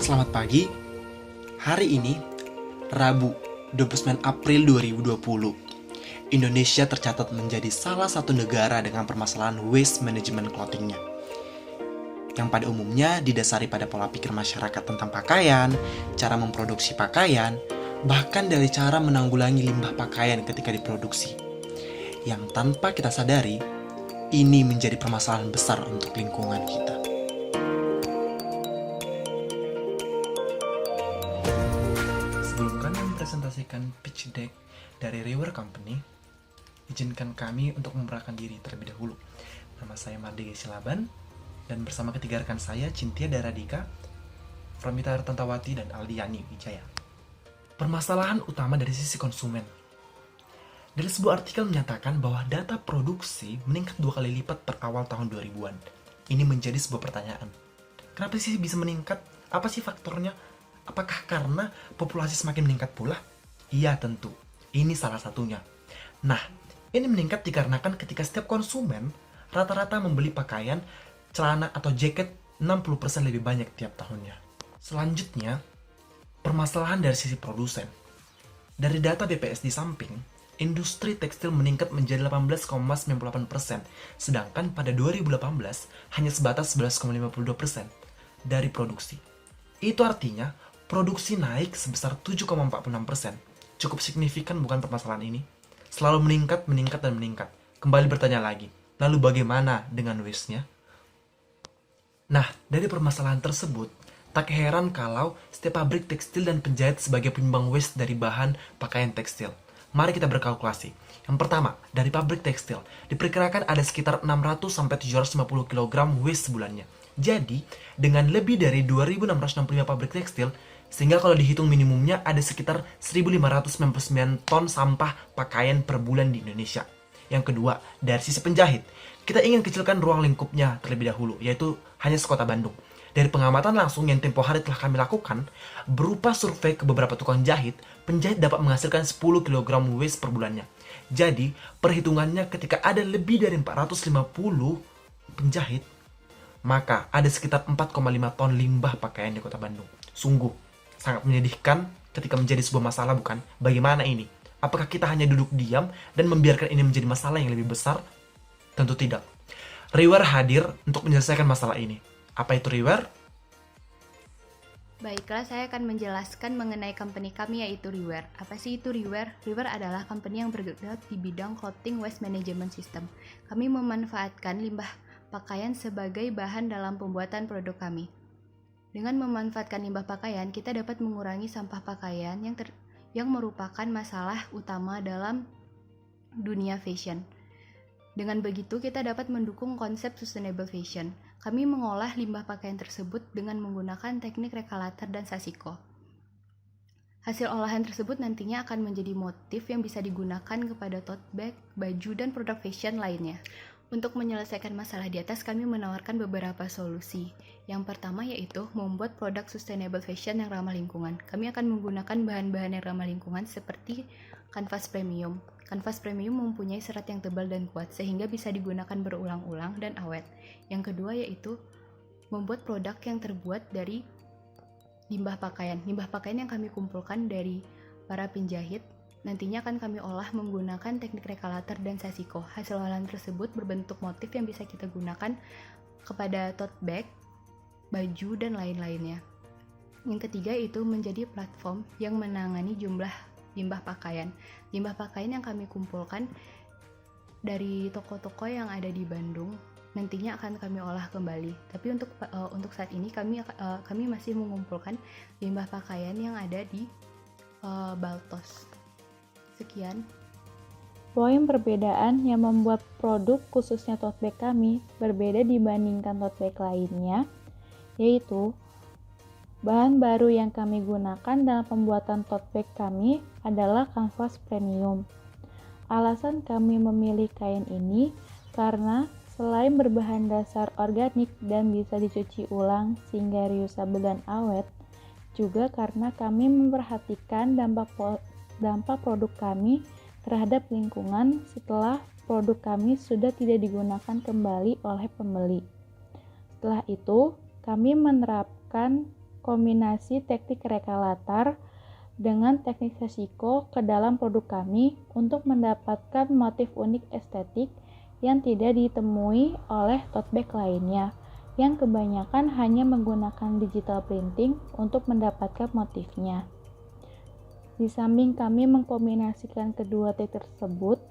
Selamat pagi. Hari ini, Rabu, 29 April 2020. Indonesia tercatat menjadi salah satu negara dengan permasalahan waste management clothing-nya, yang pada umumnya didasari pada pola pikir masyarakat tentang pakaian, cara memproduksi pakaian, bahkan dari cara menanggulangi limbah pakaian ketika diproduksi. Yang tanpa kita sadari, ini menjadi permasalahan besar untuk lingkungan kita. Sebelum kami mempresentasikan pitch deck dari River Company, izinkan kami untuk memperkenalkan diri terlebih dahulu. Nama saya Mardika Silaban, dan bersama ketiga rekan saya, Cintia Daradika, Pramita Tantawati, dan Aldiani Wijaya. Permasalahan utama dari sisi konsumen. Dari sebuah artikel menyatakan bahwa data produksi meningkat 2 kali lipat per awal tahun 2000-an. Ini menjadi sebuah pertanyaan. Kenapa sih bisa meningkat? Apa sih faktornya? Apakah karena populasi semakin meningkat pula? Iya, tentu. Ini salah satunya. Nah, ini meningkat dikarenakan ketika setiap konsumen rata-rata membeli pakaian, celana atau jaket 60% lebih banyak tiap tahunnya. Selanjutnya, permasalahan dari sisi produsen. Dari data BPS di samping, industri tekstil meningkat menjadi 18,98%, sedangkan pada 2018 hanya sebatas 11,52% dari produksi. Itu artinya, produksi naik sebesar 7,46%. Cukup signifikan bukan permasalahan ini? Selalu meningkat, meningkat, dan meningkat. Kembali bertanya lagi, lalu bagaimana dengan waste-nya? Nah, dari permasalahan tersebut, tak heran kalau setiap pabrik tekstil dan penjahit sebagai penyumbang waste dari bahan pakaian tekstil. Mari kita berkalkulasi. Yang pertama, dari pabrik tekstil, diperkirakan ada sekitar 600-750 kg waste sebulannya. Jadi, dengan lebih dari 2.665 pabrik tekstil, sehingga kalau dihitung minimumnya ada sekitar 1.599 ton sampah pakaian per bulan di Indonesia. Yang kedua, dari sisi penjahit, kita ingin kecilkan ruang lingkupnya terlebih dahulu, yaitu hanya sekota Bandung. Dari pengamatan langsung yang tempo hari telah kami lakukan, berupa survei ke beberapa tukang jahit, penjahit dapat menghasilkan 10 kg waste per bulannya. Jadi, perhitungannya ketika ada lebih dari 450 penjahit, maka ada sekitar 4,5 ton limbah pakaian di kota Bandung. Sungguh, sangat menyedihkan ketika menjadi sebuah masalah, bukan? Bagaimana ini? Apakah kita hanya duduk diam dan membiarkan ini menjadi masalah yang lebih besar? Tentu tidak. River hadir untuk menyelesaikan masalah ini. Apa itu River? Baiklah, saya akan menjelaskan mengenai company kami, yaitu River. Apa sih itu River? River adalah company yang bergerak di bidang clothing waste management system. Kami memanfaatkan limbah pakaian sebagai bahan dalam pembuatan produk kami. Dengan memanfaatkan limbah pakaian, kita dapat mengurangi sampah pakaian yang merupakan masalah utama dalam dunia fashion. Dengan begitu, kita dapat mendukung konsep sustainable fashion. Kami mengolah limbah pakaian tersebut dengan menggunakan teknik rekalater dan sasiko. Hasil olahan tersebut nantinya akan menjadi motif yang bisa digunakan kepada tote bag, baju, dan produk fashion lainnya. Untuk menyelesaikan masalah di atas, kami menawarkan beberapa solusi. Yang pertama yaitu membuat produk sustainable fashion yang ramah lingkungan. Kami akan menggunakan bahan-bahan yang ramah lingkungan seperti kanvas premium. Kanvas premium mempunyai serat yang tebal dan kuat sehingga bisa digunakan berulang-ulang dan awet. Yang kedua yaitu membuat produk yang terbuat dari limbah pakaian. Limbah pakaian yang kami kumpulkan dari para penjahit nantinya akan kami olah menggunakan teknik rekalater dan sasiko. Hasil olahan tersebut berbentuk motif yang bisa kita gunakan kepada tote bag, baju, dan lain-lainnya. Yang ketiga itu menjadi platform yang menangani jumlah limbah pakaian. Limbah pakaian yang kami kumpulkan dari toko-toko yang ada di Bandung nantinya akan kami olah kembali. Tapi untuk saat ini kami masih mengumpulkan limbah pakaian yang ada di Baltos. Sekian. Poin perbedaan yang membuat produk khususnya tote bag kami berbeda dibandingkan tote bag lainnya, yaitu bahan baru yang kami gunakan dalam pembuatan tote bag kami adalah kanvas premium. Alasan kami memilih kain ini karena selain berbahan dasar organik dan bisa dicuci ulang sehingga reusable dan awet, juga karena kami memperhatikan dampak produk kami terhadap lingkungan setelah produk kami sudah tidak digunakan kembali oleh pembeli. Setelah itu, kami menerapkan kombinasi teknik reka latar dengan teknik resiko ke dalam produk kami untuk mendapatkan motif unik estetik yang tidak ditemui oleh tote bag lainnya, yang kebanyakan hanya menggunakan digital printing untuk mendapatkan motifnya. Di samping kami mengkombinasikan kedua teknik tersebut,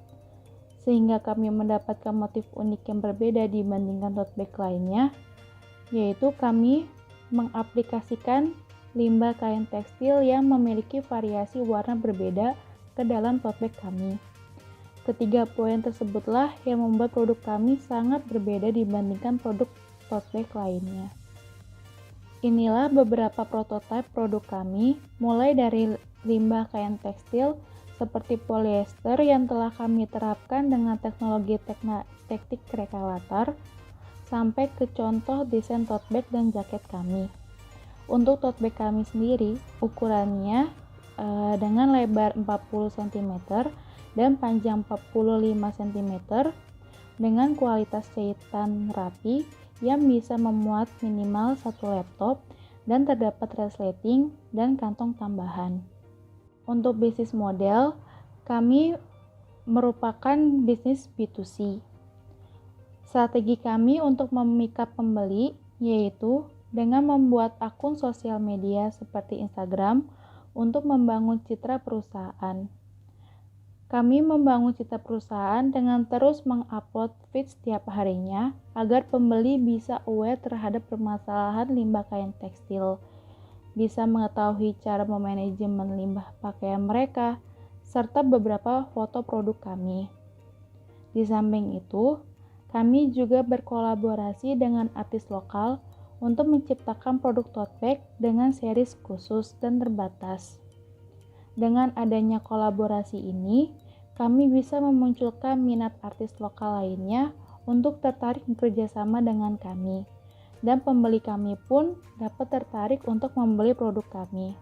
sehingga kami mendapatkan motif unik yang berbeda dibandingkan tote bag lainnya, yaitu kami mengaplikasikan limbah kain tekstil yang memiliki variasi warna berbeda ke dalam tote bag kami. Ketiga poin tersebutlah yang membuat produk kami sangat berbeda dibandingkan produk tote bag lainnya. Inilah beberapa prototipe produk kami, mulai dari limbah kain tekstil seperti polyester yang telah kami terapkan dengan teknologi teknik reka latar, sampai ke contoh desain tote bag dan jaket kami. Untuk tote bag kami sendiri, ukurannya dengan lebar 40 cm dan panjang 45 cm dengan kualitas jahitan rapi yang bisa memuat minimal satu laptop dan terdapat resleting dan kantong tambahan. Untuk bisnis model, kami merupakan bisnis B2C. Strategi kami untuk memikat pembeli yaitu dengan membuat akun sosial media seperti Instagram untuk membangun citra perusahaan. Kami membangun citra perusahaan dengan terus mengupload feed setiap harinya agar pembeli bisa aware terhadap permasalahan limbah kain tekstil, bisa mengetahui cara memanajemen limbah pakaian mereka, serta beberapa foto produk kami. Di samping itu, kami juga berkolaborasi dengan artis lokal untuk menciptakan produk tote bag dengan series khusus dan terbatas. Dengan adanya kolaborasi ini, kami bisa memunculkan minat artis lokal lainnya untuk tertarik bekerjasama dengan kami, dan pembeli kami pun dapat tertarik untuk membeli produk kami.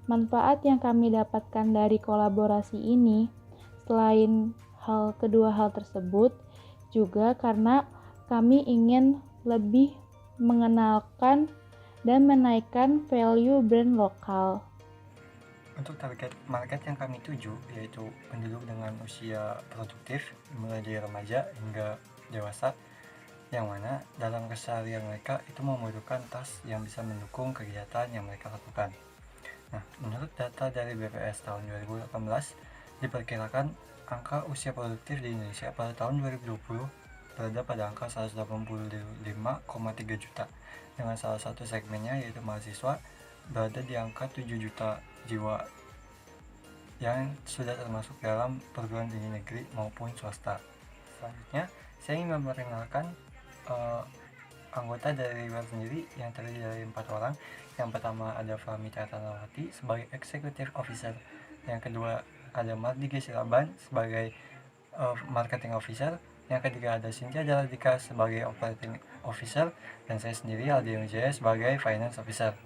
Manfaat yang kami dapatkan dari kolaborasi ini, selain kedua hal tersebut, juga karena kami ingin lebih mengenalkan dan menaikkan value brand lokal. Untuk target market yang kami tuju, yaitu penduduk dengan usia produktif mulai dari remaja hingga dewasa, yang mana dalam keseharian mereka itu membutuhkan tas yang bisa mendukung kegiatan yang mereka lakukan. Nah, menurut data dari BPS tahun 2018, diperkirakan angka usia produktif di Indonesia pada tahun 2020 berada pada angka 185,3 juta, dengan salah satu segmennya yaitu mahasiswa berada di angka 7 juta jiwa yang sudah termasuk dalam perguruan tinggi negeri maupun swasta. Selanjutnya, saya ingin memperkenalkan anggota dari Riwer sendiri yang terdiri dari 4 orang. Yang pertama ada Fahmi Tanawati sebagai Executive Officer, yang kedua ada Mardi Silaban sebagai Marketing Officer, yang ketiga ada Cynthia Daladika sebagai Operating Officer, dan saya sendiri Aldi Wijaya sebagai Finance Officer.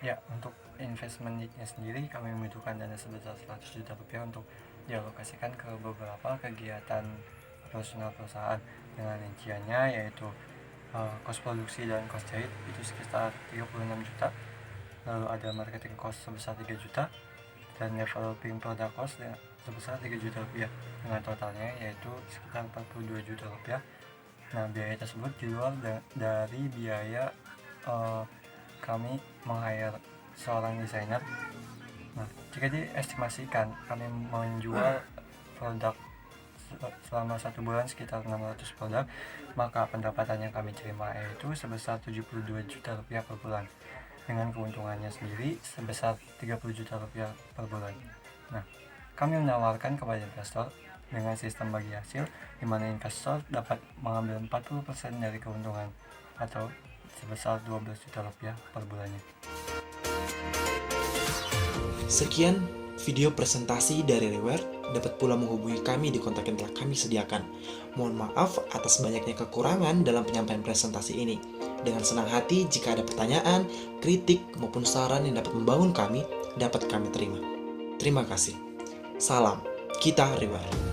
Ya, untuk investment needs-nya sendiri kami membutuhkan dana sebesar 100 juta rupiah untuk dialokasikan ke beberapa kegiatan operasional perusahaan, dengan rinciannya yaitu kos produksi dan kos jahit itu sekitar 36 juta, lalu ada marketing cost sebesar 3 juta, dan developing product cost sebesar 3 juta rupiah, dengan totalnya yaitu sekitar 42 juta rupiah. Nah, biaya tersebut di luar dari biaya kami meng-hire seorang desainer. Nah, jika diestimasikan kami menjual produk selama 1 bulan sekitar 600 produk, maka pendapatan yang kami terima yaitu sebesar 72 juta rupiah per bulan, dengan keuntungannya sendiri sebesar 30 juta rupiah per bulan. Nah, kami menawarkan kepada investor dengan sistem bagi hasil, di mana investor dapat mengambil 40% dari keuntungan atau sebesar 12 juta rupiah per bulannya. Sekian video presentasi dari Riwer. Dapat pula menghubungi kami di kontak yang telah kami sediakan. Mohon maaf atas banyaknya kekurangan dalam penyampaian presentasi ini. Dengan senang hati jika ada pertanyaan, kritik, maupun saran yang dapat membangun kami, dapat kami terima. Terima kasih. Salam, kita Riwer.